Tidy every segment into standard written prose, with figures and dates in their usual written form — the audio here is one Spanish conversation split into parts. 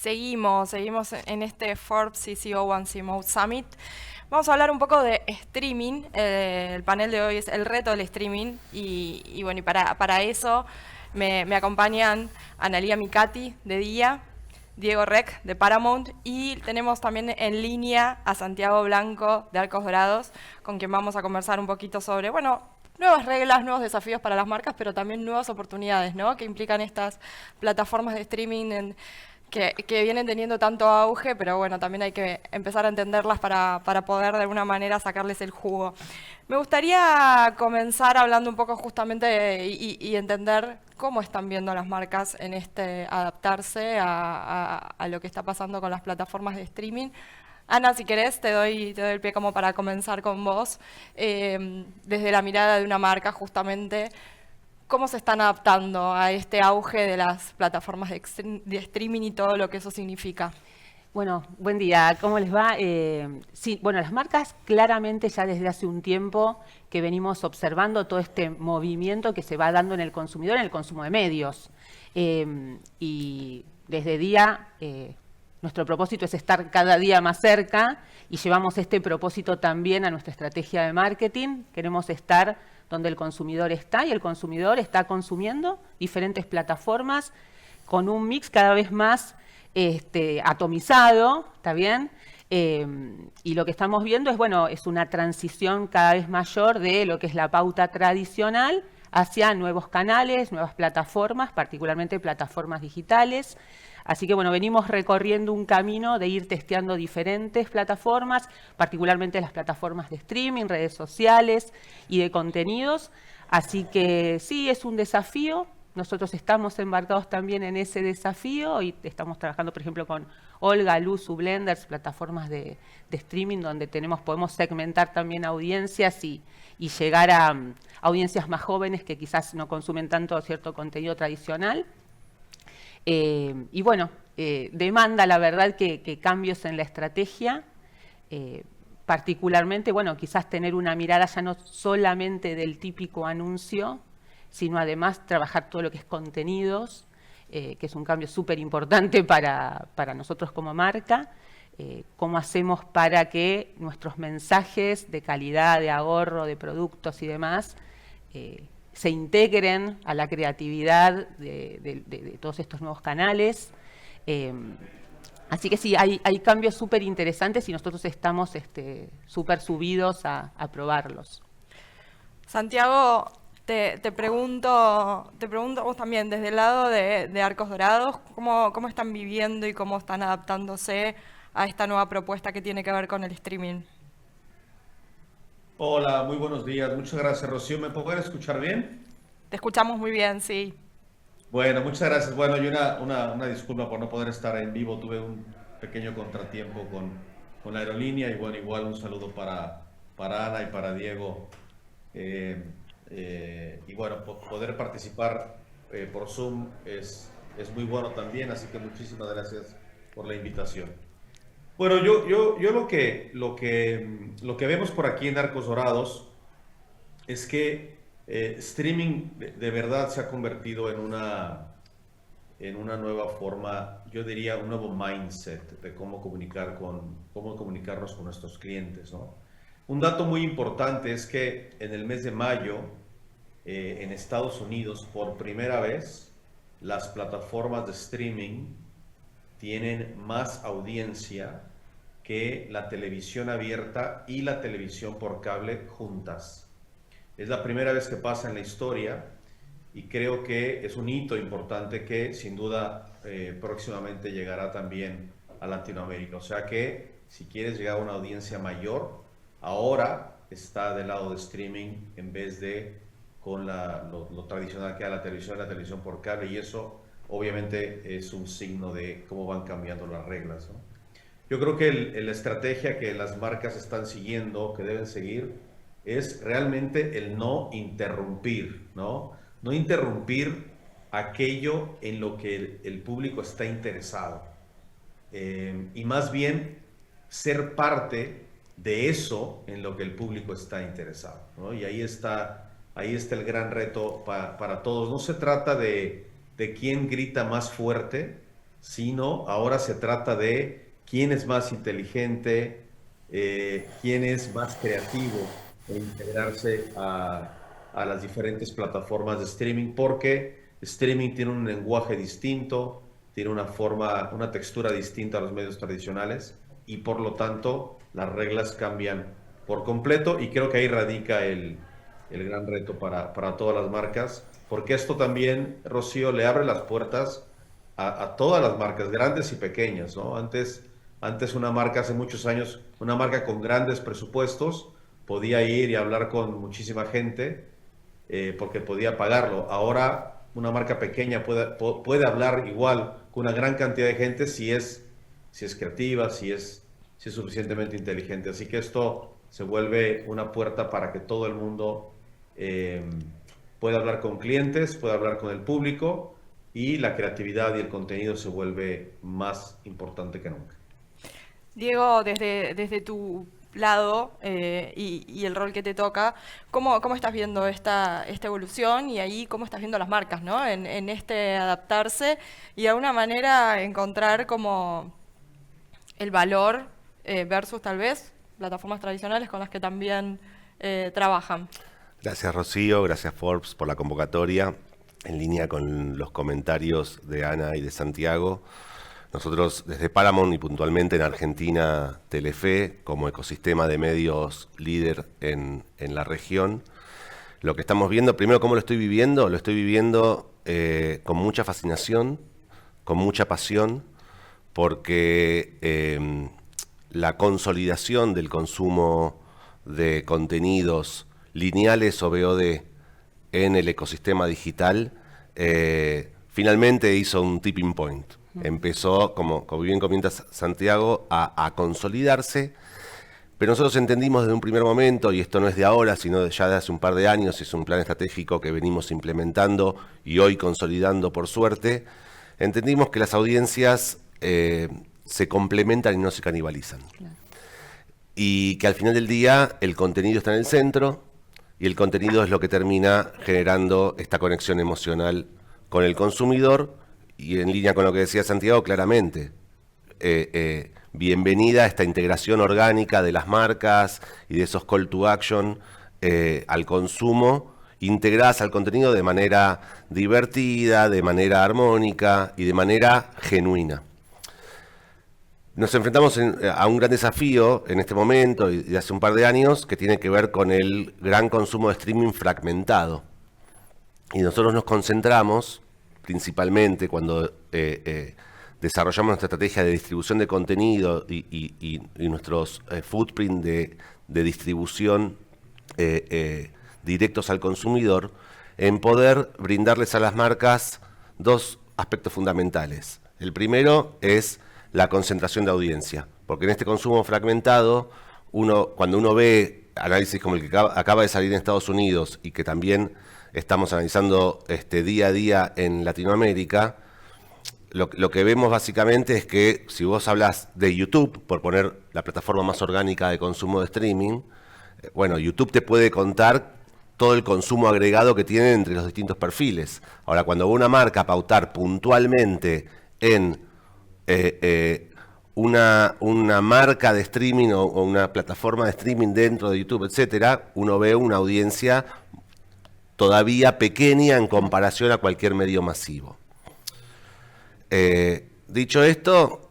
Seguimos en este Forbes CCO One Mode Summit. Vamos a hablar un poco de streaming. El panel de hoy es el reto del streaming. Y bueno, y para eso me acompañan Analía Micati de Día, Diego Rec de Paramount, y tenemos también en línea a Santiago Blanco de Arcos Dorados, con quien vamos a conversar un poquito sobre, bueno, nuevas reglas, nuevos desafíos para las marcas, pero también nuevas oportunidades, ¿no?, que implican estas plataformas de streaming que vienen teniendo tanto auge, pero bueno, también hay que empezar a entenderlas para poder de alguna manera sacarles el jugo. Me gustaría comenzar hablando un poco justamente y entender cómo están viendo las marcas en adaptarse a lo que está pasando con las plataformas de streaming. Ana, si querés, te doy el pie como para comenzar con vos, desde la mirada de una marca justamente. ¿Cómo se están adaptando a este auge de las plataformas de streaming y todo lo que eso significa? Bueno, buen día, ¿cómo les va? Sí, bueno, las marcas claramente ya desde hace un tiempo que venimos observando todo este movimiento que se va dando en el consumidor, en el consumo de medios. Y desde Día, nuestro propósito es estar cada día más cerca y llevamos este propósito también a nuestra estrategia de marketing. Queremos estar donde el consumidor está y el consumidor está consumiendo diferentes plataformas con un mix cada vez más atomizado, ¿está bien? Y lo que estamos viendo es, bueno, es una transición cada vez mayor de lo que es la pauta tradicional hacia nuevos canales, nuevas plataformas, particularmente plataformas digitales. Así que, bueno, venimos recorriendo un camino de ir testeando diferentes plataformas, particularmente las plataformas de streaming, redes sociales y de contenidos. Así que sí, es un desafío. Nosotros estamos embarcados también en ese desafío y estamos trabajando, por ejemplo, con Olga, Luzu, Blenders, plataformas de streaming donde podemos segmentar también audiencias y llegar a audiencias más jóvenes que quizás no consumen tanto cierto contenido tradicional. Y bueno, demanda la verdad que cambios en la estrategia, particularmente, bueno, quizás tener una mirada ya no solamente del típico anuncio, sino además trabajar todo lo que es contenidos, que es un cambio súper importante para nosotros como marca. Cómo hacemos para que nuestros mensajes de calidad, de ahorro, de productos y demás, se integren a la creatividad de todos estos nuevos canales. Así que sí, hay cambios súper interesantes y nosotros estamos súper subidos a probarlos. Santiago, te pregunto vos también, desde el lado de Arcos Dorados, ¿cómo están viviendo y cómo están adaptándose a esta nueva propuesta que tiene que ver con el streaming? Hola, muy buenos días. Muchas gracias, Rocío. ¿Me pueden escuchar bien? Te escuchamos muy bien, sí. Bueno, muchas gracias. Bueno, y una disculpa por no poder estar en vivo. Tuve un pequeño contratiempo con la aerolínea y bueno, igual un saludo para Ana y para Diego. Y bueno, poder participar por Zoom es muy bueno también, así que muchísimas gracias por la invitación. Bueno, yo lo que vemos por aquí en Arcos Dorados es que streaming de verdad se ha convertido en una nueva forma, yo diría un nuevo mindset de cómo comunicarnos con nuestros clientes, ¿no? Un dato muy importante es que en el mes de mayo, en Estados Unidos, por primera vez, las plataformas de streaming tienen más audiencia que la televisión abierta y la televisión por cable juntas. Es la primera vez que pasa en la historia y creo que es un hito importante que sin duda próximamente llegará también a Latinoamérica. O sea que si quieres llegar a una audiencia mayor, ahora está del lado de streaming en vez de con lo tradicional que era la televisión por cable, y eso obviamente es un signo de cómo van cambiando las reglas, ¿no? Yo creo que la estrategia que las marcas están siguiendo, que deben seguir, es realmente el no interrumpir, ¿no? No interrumpir aquello en lo que el público está interesado. Y más bien ser parte de eso en lo que el público está interesado, ¿no? Y ahí está el gran reto para todos. No se trata de quién grita más fuerte, sino ahora se trata de quién es más inteligente, quién es más creativo en integrarse a las diferentes plataformas de streaming, porque streaming tiene un lenguaje distinto, tiene una forma, una textura distinta a los medios tradicionales y por lo tanto las reglas cambian por completo y creo que ahí radica el gran reto para todas las marcas, porque esto también, Rocío, le abre las puertas a todas las marcas, grandes y pequeñas, ¿no? Antes una marca, hace muchos años, una marca con grandes presupuestos podía ir y hablar con muchísima gente porque podía pagarlo. Ahora una marca pequeña puede hablar igual con una gran cantidad de gente si es creativa, si es suficientemente inteligente. Así que esto se vuelve una puerta para que todo el mundo pueda hablar con clientes, pueda hablar con el público y la creatividad y el contenido se vuelve más importante que nunca. Diego, desde tu lado y el rol que te toca, ¿cómo estás viendo esta evolución y ahí cómo estás viendo las marcas, ¿no? En este adaptarse y de alguna manera encontrar como el valor versus tal vez plataformas tradicionales con las que también trabajan? Gracias Rocío, gracias Forbes por la convocatoria. En línea con los comentarios de Ana y de Santiago, nosotros desde Paramount y puntualmente en Argentina Telefe, como ecosistema de medios líder en la región, lo que estamos viendo, primero cómo lo estoy viviendo con mucha fascinación, con mucha pasión, porque la consolidación del consumo de contenidos lineales o VOD en el ecosistema digital, finalmente hizo un tipping point. Empezó, como bien comenta Santiago, a consolidarse, pero nosotros entendimos desde un primer momento, y esto no es de ahora, sino ya de hace un par de años, es un plan estratégico que venimos implementando y hoy consolidando por suerte, entendimos que las audiencias se complementan y no se canibalizan. Claro. Y que al final del día el contenido está en el centro, y el contenido es lo que termina generando esta conexión emocional con el consumidor, y en línea con lo que decía Santiago, claramente, bienvenida a esta integración orgánica de las marcas y de esos call to action al consumo, integradas al contenido de manera divertida, de manera armónica y de manera genuina. Nos enfrentamos a un gran desafío en este momento y de hace un par de años que tiene que ver con el gran consumo de streaming fragmentado. Y nosotros nos concentramos principalmente cuando desarrollamos nuestra estrategia de distribución de contenido y nuestros footprint de distribución directos al consumidor, en poder brindarles a las marcas dos aspectos fundamentales. El primero es la concentración de audiencia, porque en este consumo fragmentado, cuando uno ve análisis como el que acaba de salir en Estados Unidos y que también estamos analizando día a día en Latinoamérica, lo que vemos básicamente es que si vos hablas de YouTube, por poner la plataforma más orgánica de consumo de streaming, bueno, YouTube te puede contar todo el consumo agregado que tienen entre los distintos perfiles. Ahora, cuando va una marca a pautar puntualmente en una marca de streaming o una plataforma de streaming dentro de YouTube, etcétera, uno ve una audiencia todavía pequeña en comparación a cualquier medio masivo. Dicho esto,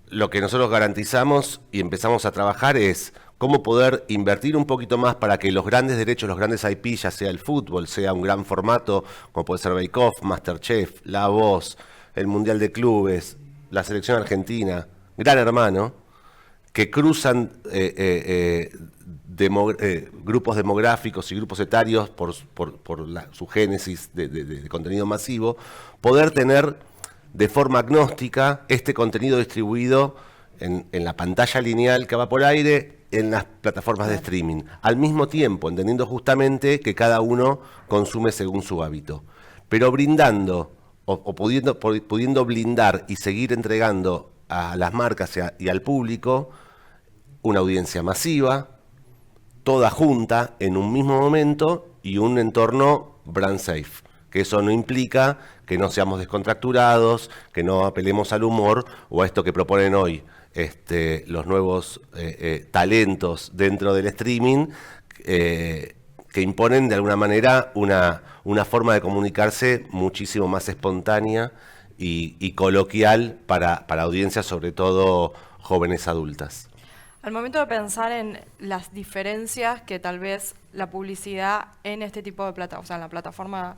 lo que nosotros garantizamos y empezamos a trabajar es cómo poder invertir un poquito más para que los grandes derechos, los grandes IP, ya sea el fútbol, sea un gran formato, como puede ser Bake Off, Masterchef, La Voz, el Mundial de Clubes, la selección argentina, Gran Hermano, que cruzan grupos demográficos y grupos etarios por su génesis de contenido masivo, poder tener de forma agnóstica este contenido distribuido en la pantalla lineal que va por aire, en las plataformas de streaming, al mismo tiempo entendiendo justamente que cada uno consume según su hábito, pero brindando o pudiendo blindar y seguir entregando a las marcas y al público una audiencia masiva, toda junta en un mismo momento y un entorno brand safe, que eso no implica que no seamos descontracturados, que no apelemos al humor o a esto que proponen hoy los nuevos talentos dentro del streaming, que imponen de alguna manera una forma de comunicarse muchísimo más espontánea y coloquial para audiencias, sobre todo jóvenes adultas. Al momento de pensar en las diferencias que tal vez la publicidad en este tipo de plataforma, o sea, en la plataforma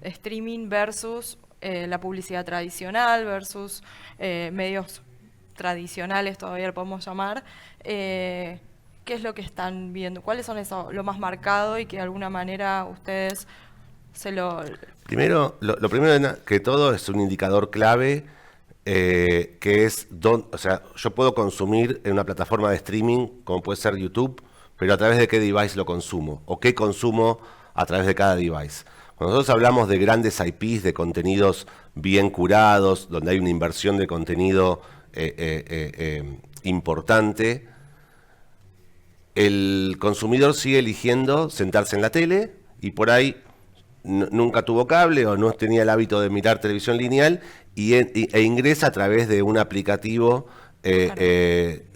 de streaming versus la publicidad tradicional versus medios tradicionales, todavía lo podemos llamar, ¿qué es lo que están viendo? ¿Cuáles son lo más marcado y que de alguna manera ustedes se lo... Primero, lo primero que todo es un indicador clave, que es, o sea, yo puedo consumir en una plataforma de streaming, como puede ser YouTube, pero a través de qué device lo consumo, o qué consumo a través de cada device. Cuando nosotros hablamos de grandes IPs, de contenidos bien curados, donde hay una inversión de contenido importante, el consumidor sigue eligiendo sentarse en la tele y por ahí nunca tuvo cable o no tenía el hábito de mirar televisión lineal e ingresa a través de un aplicativo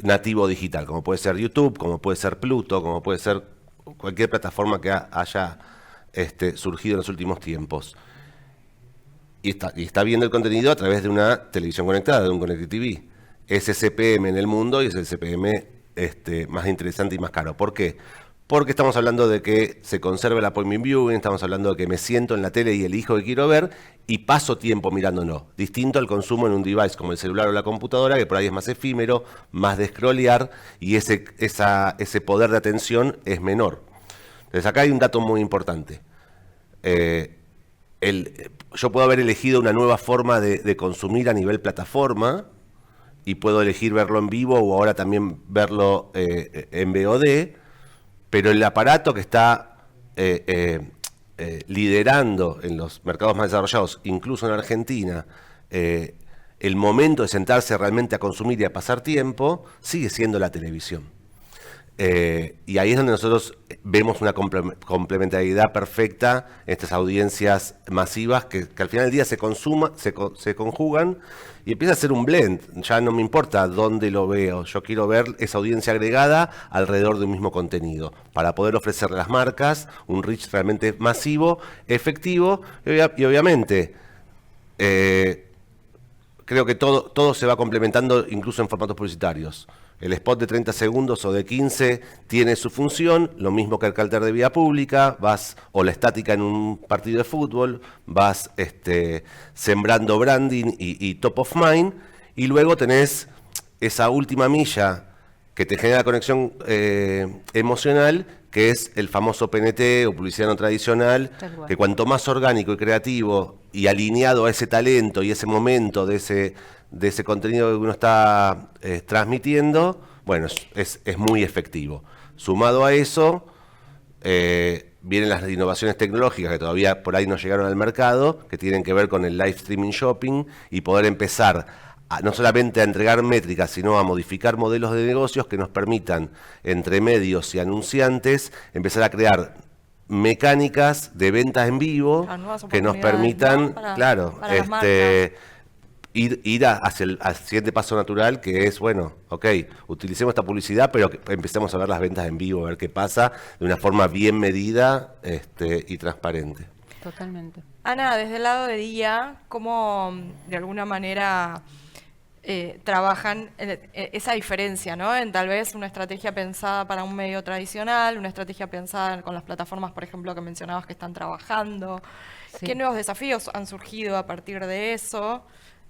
nativo digital, como puede ser YouTube, como puede ser Pluto, como puede ser cualquier plataforma que haya surgido en los últimos tiempos. Y está viendo el contenido a través de una televisión conectada, de un Connected TV. Es el CPM en el mundo y es el CPM más interesante y más caro. ¿Por qué? Porque estamos hablando de que se conserva el appointment viewing, estamos hablando de que me siento en la tele y elijo que quiero ver y paso tiempo mirándolo. Distinto al consumo en un device como el celular o la computadora, que por ahí es más efímero, más de scrollear y ese poder de atención es menor. Entonces acá hay un dato muy importante. Yo puedo haber elegido una nueva forma de consumir a nivel plataforma y puedo elegir verlo en vivo o ahora también verlo en VOD, pero el aparato que está liderando en los mercados más desarrollados, incluso en Argentina, el momento de sentarse realmente a consumir y a pasar tiempo, sigue siendo la televisión. Y ahí es donde nosotros vemos una complementariedad perfecta en estas audiencias masivas que al final del día se conjugan y empieza a ser un blend. Ya no me importa dónde lo veo, yo quiero ver esa audiencia agregada alrededor de un mismo contenido para poder ofrecerle a las marcas un reach realmente masivo, efectivo y obviamente creo que todo se va complementando incluso en formatos publicitarios. El spot de 30 segundos o de 15 tiene su función, lo mismo que el cartel de vía pública, o la estática en un partido de fútbol, vas sembrando branding y top of mind, y luego tenés esa última milla que te genera conexión emocional, que es el famoso PNT o publicidad no tradicional, que cuanto más orgánico y creativo y alineado a ese talento y ese momento de ese contenido que uno está transmitiendo, bueno, es muy efectivo. Sumado a eso, vienen las innovaciones tecnológicas que todavía por ahí no llegaron al mercado, que tienen que ver con el live streaming shopping y poder empezar no solamente a entregar métricas, sino a modificar modelos de negocios que nos permitan, entre medios y anunciantes, empezar a crear mecánicas de ventas en vivo que nos permitan, ¿no? claro, para las marcas. ir hacia el siguiente paso natural, que es, bueno, ok, utilicemos esta publicidad, pero que empecemos a ver las ventas en vivo, a ver qué pasa de una forma bien medida y transparente. Totalmente. Ana, desde el lado de Día, ¿cómo de alguna manera trabajan esa diferencia, ¿no? En tal vez una estrategia pensada para un medio tradicional, una estrategia pensada con las plataformas, por ejemplo, que mencionabas que están trabajando? Sí. ¿Qué nuevos desafíos han surgido a partir de eso?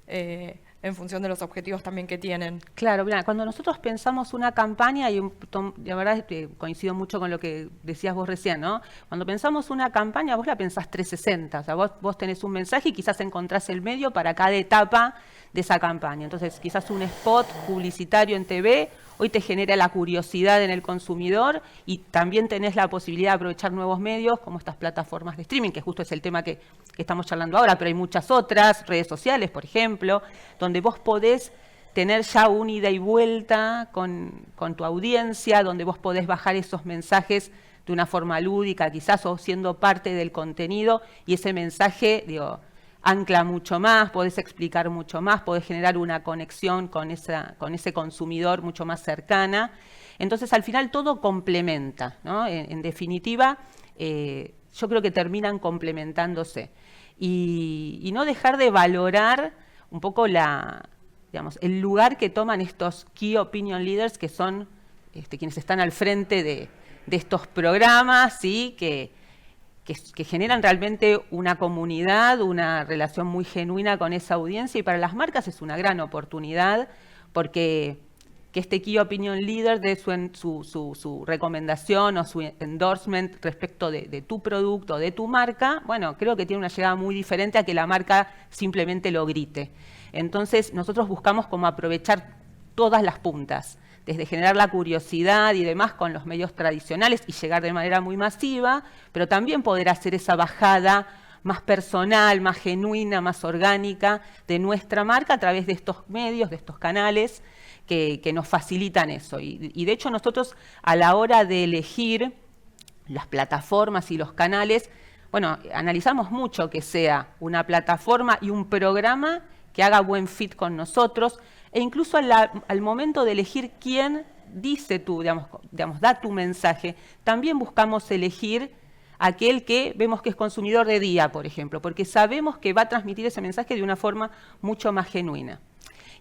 En función de los objetivos también que tienen. Claro, mira, cuando nosotros pensamos una campaña, y la verdad es que coincido mucho con lo que decías vos recién, ¿no? Cuando pensamos una campaña, vos la pensás 360, o sea, vos tenés un mensaje y quizás encontrás el medio para cada etapa de esa campaña. Entonces, quizás un spot publicitario en TV hoy te genera la curiosidad en el consumidor y también tenés la posibilidad de aprovechar nuevos medios como estas plataformas de streaming, que justo es el tema que estamos charlando ahora, pero hay muchas otras, redes sociales, por ejemplo, donde vos podés tener ya una ida y vuelta con tu audiencia, donde vos podés bajar esos mensajes de una forma lúdica, quizás, o siendo parte del contenido, y ese mensaje, digo, ancla mucho más, podés explicar mucho más, podés generar una conexión con ese consumidor mucho más cercana. Entonces, al final todo complementa, ¿no? En definitiva, yo creo que terminan complementándose. Y no dejar de valorar un poco el lugar que toman estos Key Opinion Leaders, que son quienes están al frente de estos programas, ¿sí? que generan realmente una comunidad, una relación muy genuina con esa audiencia, y para las marcas es una gran oportunidad, porque que este Key Opinion Leader dé su recomendación o su endorsement respecto de tu producto, de tu marca, bueno, creo que tiene una llegada muy diferente a que la marca simplemente lo grite. Entonces, nosotros buscamos como aprovechar todas las puntas, desde generar la curiosidad y demás con los medios tradicionales y llegar de manera muy masiva, pero también poder hacer esa bajada más personal, más genuina, más orgánica de nuestra marca a través de estos medios, de estos canales que nos facilitan eso. Y de hecho nosotros, a la hora de elegir las plataformas y los canales, bueno, analizamos mucho que sea una plataforma y un programa que haga buen fit con nosotros, e incluso al momento de elegir quién dice da tu mensaje, también buscamos elegir aquel que vemos que es consumidor de día, por ejemplo, porque sabemos que va a transmitir ese mensaje de una forma mucho más genuina.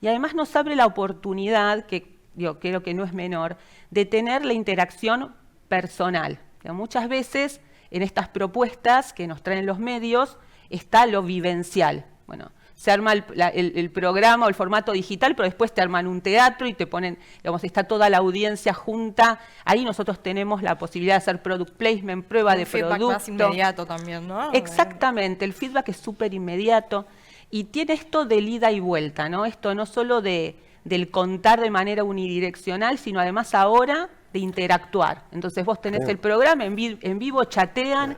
Y además nos abre la oportunidad, que yo creo que no es menor, de tener la interacción personal. Muchas veces en estas propuestas que nos traen los medios está lo vivencial. Bueno, se arma el programa o el formato digital, pero después te arman un teatro y te ponen, está toda la audiencia junta. Ahí nosotros tenemos la posibilidad de hacer product placement, prueba de producto. Un feedback más inmediato también, ¿no? Exactamente, el feedback es súper inmediato. Y tiene esto de ida y vuelta, ¿no? Esto no solo del contar de manera unidireccional, sino además ahora de interactuar. Entonces vos tenés el programa en vivo, chatean,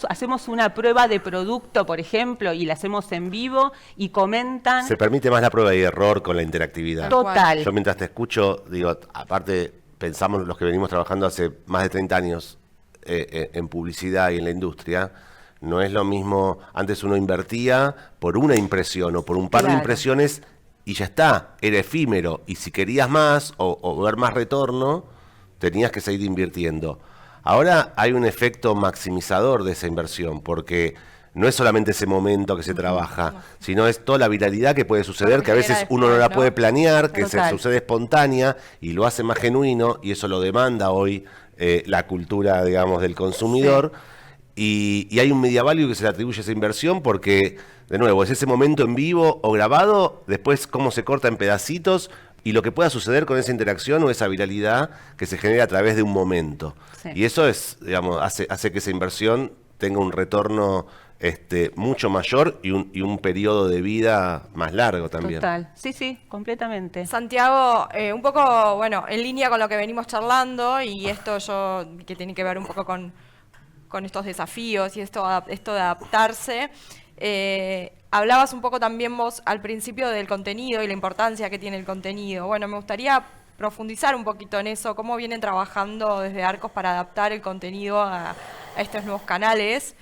hacemos una prueba de producto, por ejemplo, y la hacemos en vivo y comentan. Se permite más la prueba y error con la interactividad. Total. Yo mientras te escucho, digo, aparte pensamos los que venimos trabajando hace más de 30 años en publicidad y en la industria. No es lo mismo, antes uno invertía por una impresión o por un par de impresiones y ya está, era efímero. Y si querías más o ver más retorno, tenías que seguir invirtiendo. Ahora hay un efecto maximizador de esa inversión, porque no es solamente ese momento que se trabaja, sino es toda la viralidad que puede suceder, que a veces uno no la puede planear, que se sucede espontánea y lo hace más genuino, y eso lo demanda hoy la cultura, digamos, del consumidor. Sí. Y hay un media value que se le atribuye a esa inversión porque, de nuevo, es ese momento en vivo o grabado, después cómo se corta en pedacitos y lo que pueda suceder con esa interacción o esa viralidad que se genera a través de un momento. Sí. Y eso es, digamos, hace que esa inversión tenga un retorno mucho mayor y un periodo de vida más largo también. Total, sí, completamente. Santiago, un poco, bueno, en línea con lo que venimos charlando y esto que tiene que ver un poco con estos desafíos y esto de adaptarse. Hablabas un poco también vos al principio del contenido y la importancia que tiene el contenido. Bueno, me gustaría profundizar un poquito en eso, cómo vienen trabajando desde Arcos para adaptar el contenido a estos nuevos canales,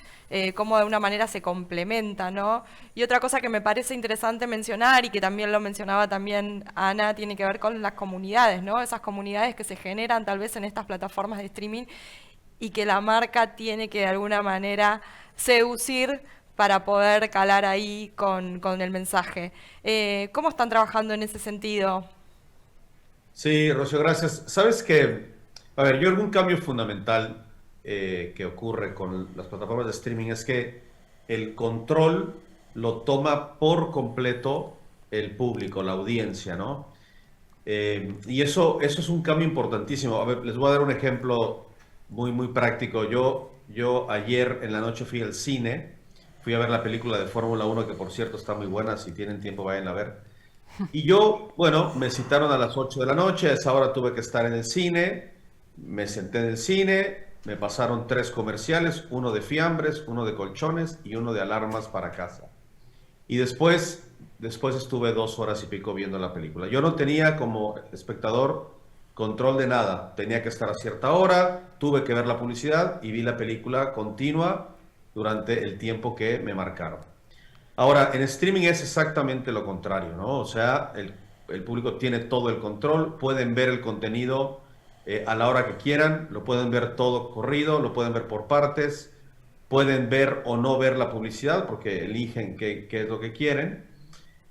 cómo de una manera se complementa, ¿no? Y otra cosa que me parece interesante mencionar y que también lo mencionaba también Ana, tiene que ver con las comunidades, ¿no? Esas comunidades que se generan tal vez en estas plataformas de streaming y que la marca tiene que de alguna manera seducir para poder calar ahí con el mensaje. ¿Cómo están trabajando en ese sentido? Sí, Rocío, gracias. Sabes que, a ver, yo algún cambio fundamental que ocurre con las plataformas de streaming es que el control lo toma por completo el público, la audiencia, ¿no? Y eso es un cambio importantísimo. A ver, les voy a dar un ejemplo muy práctico. Yo ayer en la noche fui al cine, fui a ver la película de Fórmula 1, que por cierto está muy buena, si tienen tiempo vayan a ver. Y yo, bueno, me citaron a las 8 de la noche, a esa hora tuve que estar en el cine, me senté en el cine, me pasaron 3 comerciales, uno de fiambres, uno de colchones y uno de alarmas para casa. Y después estuve 2 horas y pico viendo la película. Yo no tenía como espectador control de nada. Tenía que estar a cierta hora, tuve que ver la publicidad y vi la película continua durante el tiempo que me marcaron. Ahora, en streaming es exactamente lo contrario, ¿no? O sea, el público tiene todo el control, pueden ver el contenido a la hora que quieran, lo pueden ver todo corrido, lo pueden ver por partes, pueden ver o no ver la publicidad porque eligen qué es lo que quieren.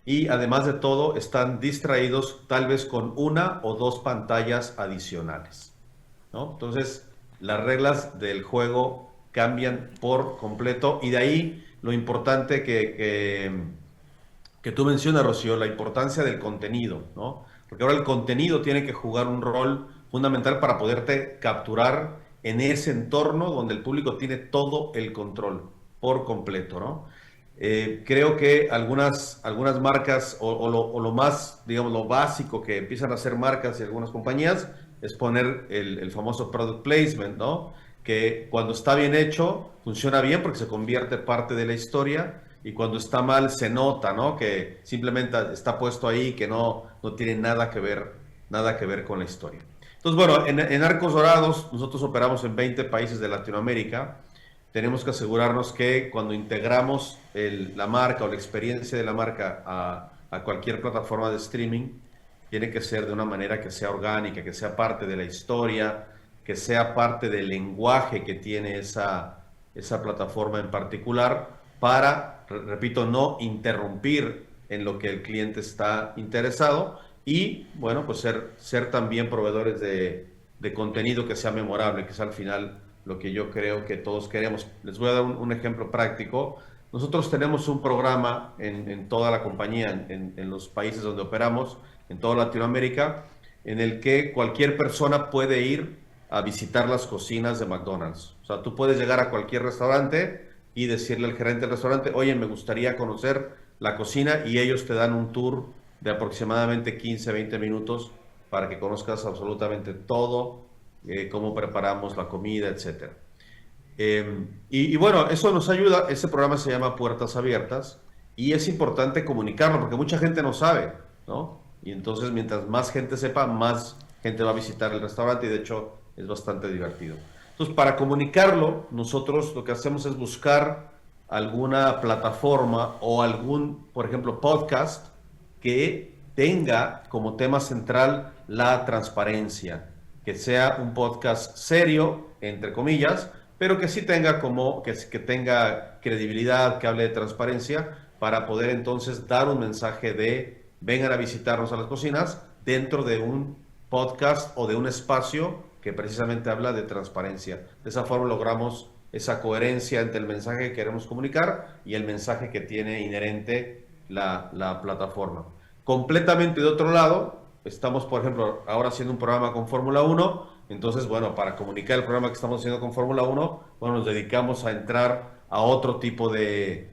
Y además de todo, están distraídos tal vez con una o dos pantallas adicionales, ¿no? Entonces, las reglas del juego cambian por completo y de ahí lo importante que tú mencionas, Rocío, la importancia del contenido, ¿no? Porque ahora el contenido tiene que jugar un rol fundamental para poderte capturar en ese entorno donde el público tiene todo el control por completo, ¿no? Creo que algunas marcas o lo más, digamos, lo básico que empiezan a hacer marcas y algunas compañías es poner el famoso product placement, ¿no? Que cuando está bien hecho, funciona bien porque se convierte parte de la historia y cuando está mal se nota, ¿no? Que simplemente está puesto ahí, que no tiene nada que ver con la historia. Entonces, bueno, en Arcos Dorados nosotros operamos en 20 países de Latinoamérica. Tenemos que asegurarnos que cuando integramos la marca o la experiencia de la marca a cualquier plataforma de streaming, tiene que ser de una manera que sea orgánica, que sea parte de la historia, que sea parte del lenguaje que tiene esa plataforma en particular, para, repito, no interrumpir en lo que el cliente está interesado y, bueno, pues ser también proveedores de contenido que sea memorable, que sea al final lo que yo creo que todos queremos. Les voy a dar un ejemplo práctico. Nosotros tenemos un programa en toda la compañía, en los países donde operamos, en toda Latinoamérica, en el que cualquier persona puede ir a visitar las cocinas de McDonald's. O sea, tú puedes llegar a cualquier restaurante y decirle al gerente del restaurante, oye, me gustaría conocer la cocina, y ellos te dan un tour de aproximadamente 15, 20 minutos para que conozcas absolutamente todo, cómo preparamos la comida, etc. Y bueno, eso nos ayuda. Ese programa se llama Puertas Abiertas y es importante comunicarlo porque mucha gente no sabe, ¿no? Y entonces mientras más gente sepa, más gente va a visitar el restaurante y de hecho es bastante divertido. Entonces, para comunicarlo, nosotros lo que hacemos es buscar alguna plataforma o algún, por ejemplo, podcast que tenga como tema central la transparencia, que sea un podcast serio, entre comillas, pero que sí tenga que tenga credibilidad, que hable de transparencia, para poder entonces dar un mensaje de vengan a visitarnos a las cocinas dentro de un podcast o de un espacio que precisamente habla de transparencia. De esa forma logramos esa coherencia entre el mensaje que queremos comunicar y el mensaje que tiene inherente la plataforma. Completamente de otro lado, estamos, por ejemplo, ahora haciendo un programa con Fórmula 1, entonces, bueno, para comunicar el programa que estamos haciendo con Fórmula 1, bueno, nos dedicamos a entrar a otro tipo de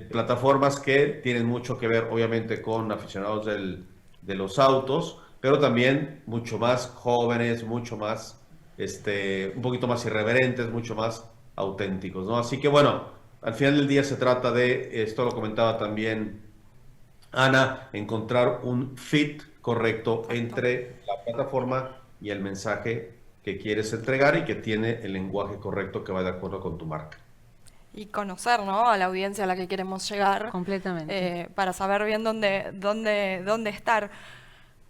plataformas que tienen mucho que ver, obviamente, con aficionados de los autos, pero también mucho más jóvenes, mucho más, un poquito más irreverentes, mucho más auténticos, ¿no? Así que, bueno, al final del día se trata de, esto lo comentaba también Ana, encontrar un fit correcto entre la plataforma y el mensaje que quieres entregar y que tiene el lenguaje correcto que va de acuerdo con tu marca. Y conocer, ¿no?, a la audiencia a la que queremos llegar. Completamente. Para saber bien dónde estar.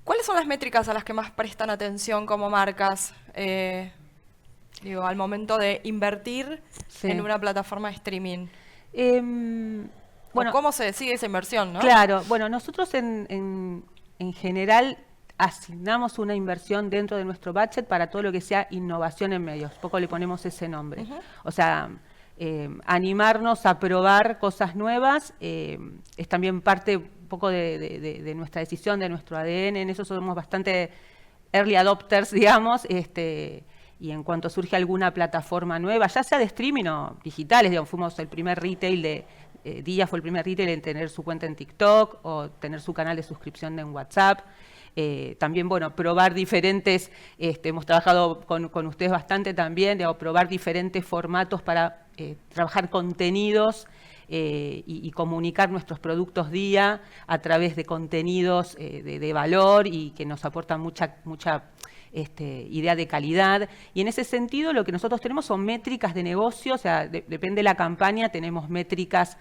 ¿Cuáles son las métricas a las que más prestan atención como marcas? Al momento de invertir en una plataforma de streaming. Bueno, ¿cómo se decide esa inversión, no? Claro, bueno, nosotros en general asignamos una inversión dentro de nuestro budget para todo lo que sea innovación en medios. Poco le ponemos ese nombre. O sea, animarnos a probar cosas nuevas es también parte un poco de nuestra decisión, de nuestro ADN. En eso somos bastante early adopters, digamos, y en cuanto surge alguna plataforma nueva, ya sea de streaming o digitales, digamos, fuimos el primer retail Día fue el primer retail en tener su cuenta en TikTok o tener su canal de suscripción en WhatsApp. También, bueno, probar diferentes, hemos trabajado con ustedes bastante también, probar diferentes formatos para trabajar contenidos y comunicar nuestros productos día a través de contenidos de valor y que nos aportan mucha idea de calidad. Y en ese sentido lo que nosotros tenemos son métricas de negocio, o sea, depende de la campaña, tenemos métricas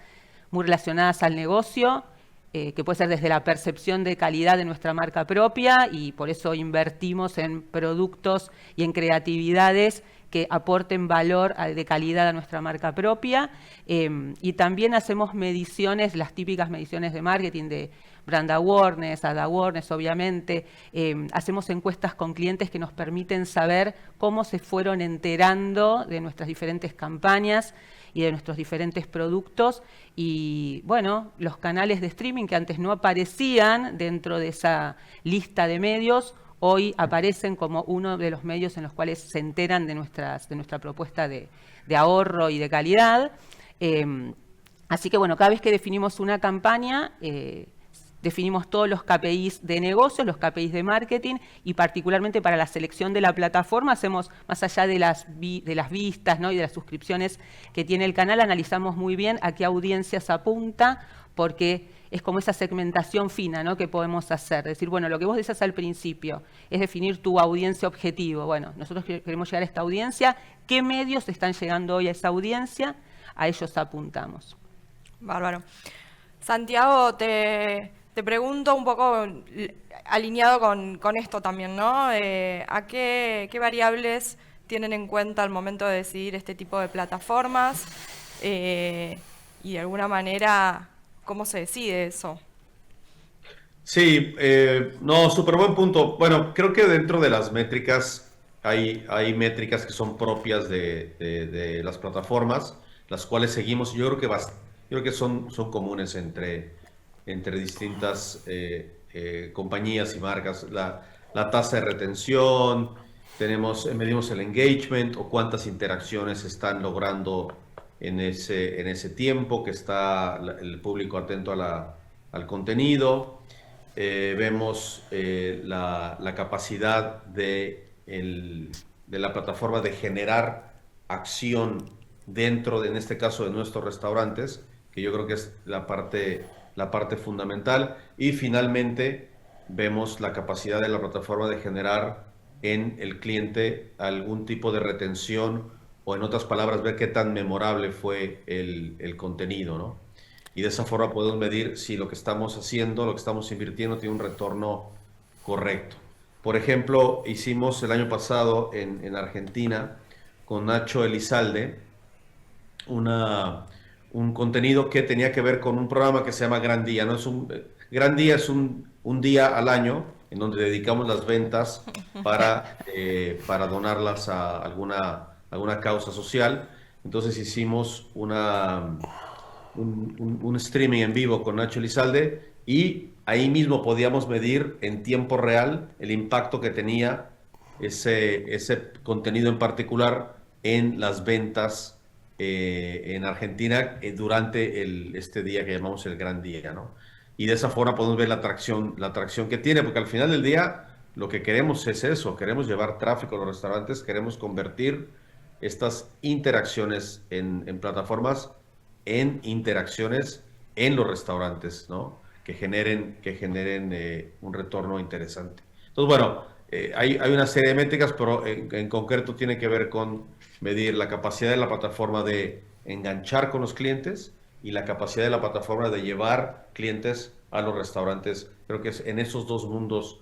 muy relacionadas al negocio, que puede ser desde la percepción de calidad de nuestra marca propia, y por eso invertimos en productos y en creatividades que aporten valor de calidad a nuestra marca propia, y también hacemos mediciones, las típicas mediciones de marketing de brand awareness, ad awareness, obviamente. Hacemos encuestas con clientes que nos permiten saber cómo se fueron enterando de nuestras diferentes campañas y de nuestros diferentes productos. Y bueno, los canales de streaming que antes no aparecían dentro de esa lista de medios, hoy aparecen como uno de los medios en los cuales se enteran de nuestra propuesta de ahorro y de calidad. Así que bueno, cada vez que definimos una campaña, definimos todos los KPIs de negocio, los KPIs de marketing, y particularmente para la selección de la plataforma hacemos, más allá de las vistas, ¿no?, y de las suscripciones que tiene el canal, analizamos muy bien a qué audiencias apunta, porque es como esa segmentación fina, ¿no?, que podemos hacer. Es decir, bueno, lo que vos decías al principio es definir tu audiencia objetivo. Bueno, nosotros queremos llegar a esta audiencia. ¿Qué medios están llegando hoy a esa audiencia? A ellos apuntamos. Bárbaro. Santiago, te pregunto un poco alineado con esto también, ¿no? ¿A qué variables tienen en cuenta al momento de decidir este tipo de plataformas? Y de alguna manera, ¿cómo se decide eso? Sí, no, súper buen punto. Bueno, creo que dentro de las métricas hay métricas que son propias de las plataformas, las cuales seguimos. Yo creo que son comunes entre distintas compañías y marcas. La tasa de retención, medimos el engagement o cuántas interacciones están logrando en ese tiempo que está el público atento al contenido. Vemos la capacidad de la plataforma de generar acción dentro, en este caso, de nuestros restaurantes, que yo creo que es la parte fundamental. Y finalmente vemos la capacidad de la plataforma de generar en el cliente algún tipo de retención, o en otras palabras, ver qué tan memorable fue el contenido, ¿no? Y de esa forma podemos medir si lo que estamos haciendo, lo que estamos invirtiendo, tiene un retorno correcto. Por ejemplo, hicimos el año pasado en Argentina con Nacho Elizalde un contenido que tenía que ver con un programa que se llama Gran Día, ¿no? Gran Día es un día al año en donde dedicamos las ventas para donarlas a alguna causa social. Entonces hicimos un streaming en vivo con Nacho Elizalde, y ahí mismo podíamos medir en tiempo real el impacto que tenía ese contenido en particular en las ventas en Argentina durante este día que llamamos el Gran Día, ¿no? Y de esa forma podemos ver la atracción que tiene, porque al final del día lo que queremos es eso, queremos llevar tráfico a los restaurantes, queremos convertir estas interacciones en plataformas, en interacciones en los restaurantes, ¿no? Que generen un retorno interesante. Entonces, bueno, hay una serie de métricas, pero en concreto tiene que ver con medir la capacidad de la plataforma de enganchar con los clientes y la capacidad de la plataforma de llevar clientes a los restaurantes. Creo que es en esos dos mundos,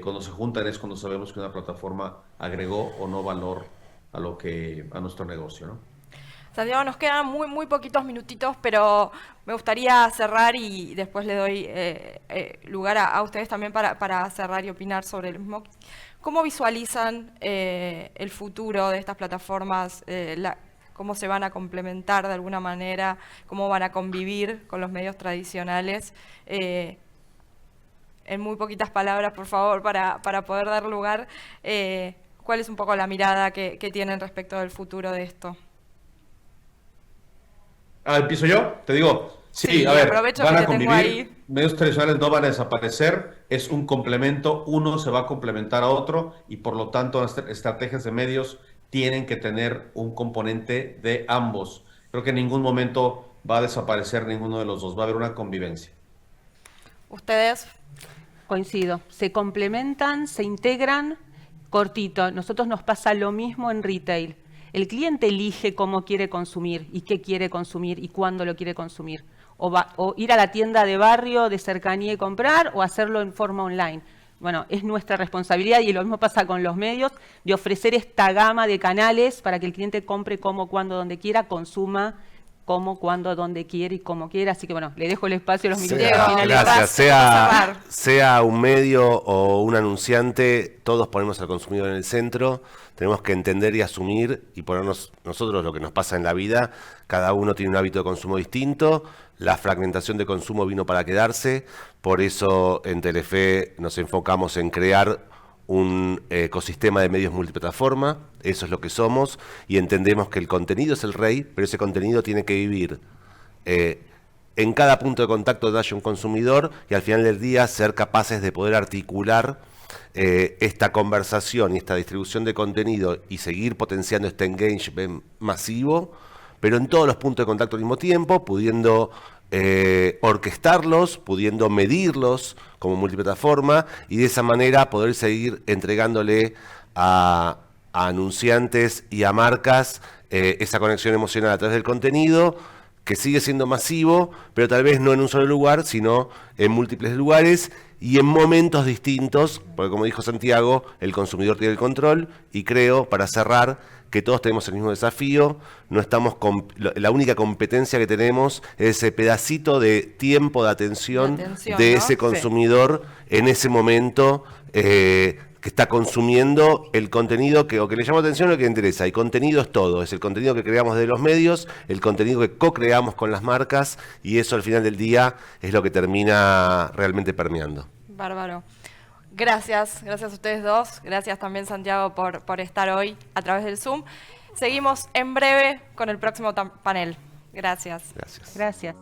cuando se juntan, es cuando sabemos que una plataforma agregó o no valor a nuestro negocio, ¿no? Santiago, nos quedan muy poquitos minutitos, pero me gustaría cerrar y después le doy lugar a ustedes también para cerrar y opinar sobre el mismo. ¿Cómo visualizan el futuro de estas plataformas? ¿Cómo se van a complementar de alguna manera? ¿Cómo van a convivir con los medios tradicionales? En muy poquitas palabras, por favor, para poder dar lugar, ¿cuál es un poco la mirada que tienen respecto del futuro de esto? ¿Empiezo yo? Te digo, sí, a ver, van a convivir, medios tradicionales no van a desaparecer, es un complemento, uno se va a complementar a otro, y por lo tanto las estrategias de medios tienen que tener un componente de ambos. Creo que en ningún momento va a desaparecer ninguno de los dos, va a haber una convivencia. ¿Ustedes? Coincido, se complementan, se integran, cortito. Nosotros nos pasa lo mismo en retail. El cliente elige cómo quiere consumir y qué quiere consumir y cuándo lo quiere consumir. O ir a la tienda de barrio, de cercanía y comprar, o hacerlo en forma online. Bueno, es nuestra responsabilidad, y lo mismo pasa con los medios, de ofrecer esta gama de canales para que el cliente compre cómo, cuándo, donde quiera, consuma cómo, cuándo, donde quiere y cómo quiera. Así que bueno, le dejo el espacio a los minutos finales. Gracias. Sea un medio o un anunciante, todos ponemos al consumidor en el centro. Tenemos que entender y asumir y ponernos nosotros lo que nos pasa en la vida. Cada uno tiene un hábito de consumo distinto. La fragmentación de consumo vino para quedarse. Por eso en Telefe nos enfocamos en crear un ecosistema de medios multiplataforma. Eso es lo que somos, y entendemos que el contenido es el rey, pero ese contenido tiene que vivir en cada punto de contacto de un consumidor, y al final del día ser capaces de poder articular esta conversación y esta distribución de contenido y seguir potenciando este engagement masivo, pero en todos los puntos de contacto al mismo tiempo, pudiendo orquestarlos, pudiendo medirlos como multiplataforma, y de esa manera poder seguir entregándole a anunciantes y a marcas esa conexión emocional a través del contenido, que sigue siendo masivo, pero tal vez no en un solo lugar, sino en múltiples lugares y en momentos distintos, porque como dijo Santiago, el consumidor tiene el control, y creo, para cerrar, que todos tenemos el mismo desafío. No estamos la única competencia que tenemos es ese pedacito de tiempo de atención de ese consumidor en ese momento que está consumiendo el contenido que o que le llama atención o que le interesa. Y contenido es todo, es el contenido que creamos de los medios, el contenido que co-creamos con las marcas, y eso al final del día es lo que termina realmente permeando. Bárbaro. Gracias a ustedes dos. Gracias también, Santiago, por estar hoy a través del Zoom. Seguimos en breve con el próximo panel. Gracias. Gracias. Gracias.